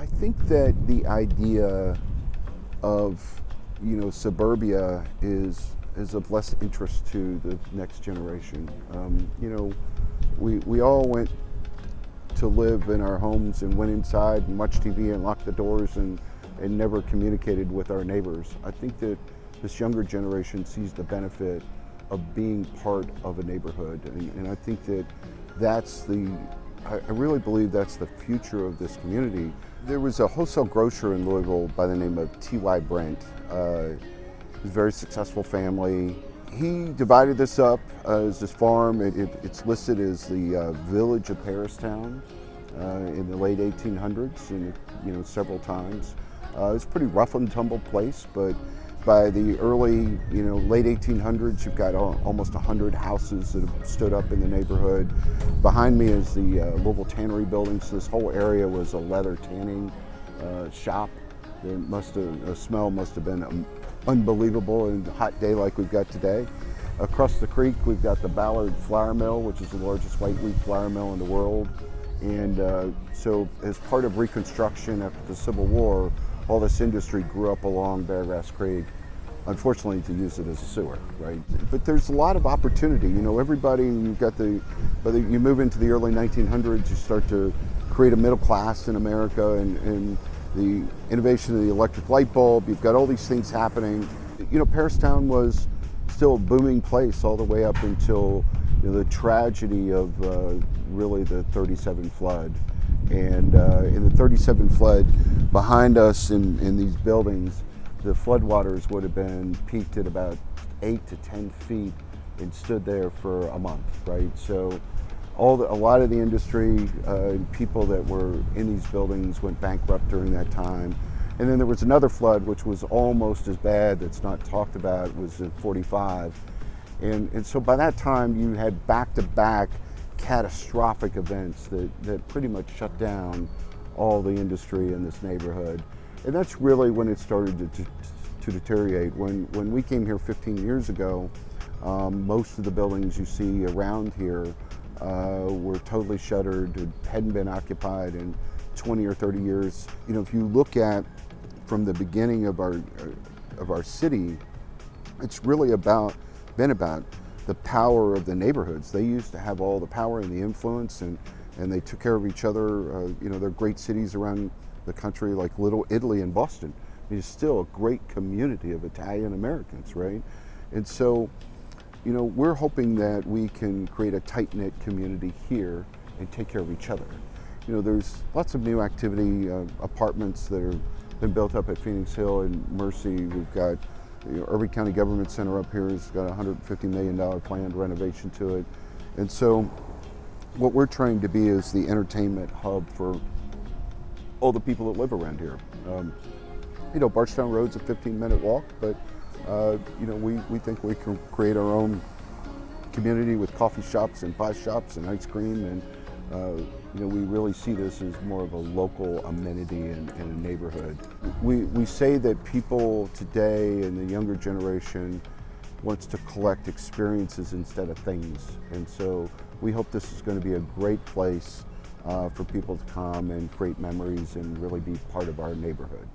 I think that the idea of, suburbia is of less interest to the next generation. We all went to live in our homes and went inside and watched TV and locked the doors and never communicated with our neighbors. I think that this younger generation sees the benefit of being part of a neighborhood, and I think that I really believe that's the future of this community. There was a wholesale grocer in Louisville by the name of T.Y. Brent. He's a very successful family. He divided this up as this farm. It's listed as the village of Paristown in the late 1800s, and several times. It's a pretty rough and tumble place, but by the early, late 1800s, you've got almost 100 houses that have stood up in the neighborhood. Behind me is the Louisville Tannery building, so this whole area was a leather tanning shop. The smell must have been unbelievable in a hot day like we've got today. Across the creek, we've got the Ballard Flour Mill, which is the largest white wheat flour mill in the world. And so as part of Reconstruction after the Civil War, all this industry grew up along Beargrass Creek, unfortunately to use it as a sewer, right? But there's a lot of opportunity. Everybody, whether you move into the early 1900s, you start to create a middle class in America, and the innovation of the electric light bulb, you've got all these things happening. Paristown was still a booming place all the way up until the tragedy of really the 37 flood. And in the 37 flood, behind us in these buildings, the floodwaters would have been peaked at about 8 to 10 feet and stood there for a month, right? So a lot of the industry, people that were in these buildings went bankrupt during that time. And then there was another flood, which was almost as bad, that's not talked about. It was in 45. And so by that time, you had back-to-back catastrophic events that pretty much shut down all the industry in this neighborhood. And that's really when it started to deteriorate. When we came here 15 years ago, most of the buildings you see around here were totally shuttered, hadn't been occupied in 20 or 30 years. If you look at from the beginning of our city, it's really been about the power of the neighborhoods. They used to have all the power and the influence, and they took care of each other. There are great cities around the country like Little Italy and Boston. It's still a great community of Italian Americans, right? And so, we're hoping that we can create a tight-knit community here and take care of each other. There's lots of new activity, apartments that have been built up at Phoenix Hill and Mercy. We've got Irving County Government Center up here has got a $150 million planned renovation to it. And so what we're trying to be is the entertainment hub for all the people that live around here. Bardstown Road's a 15-minute walk, but we think we can create our own community with coffee shops and pie shops and ice cream, and we really see this as more of a local amenity in a neighborhood. We say that people today and the younger generation wants to collect experiences instead of things, and so we hope this is going to be a great place for people to come and create memories and really be part of our neighborhood.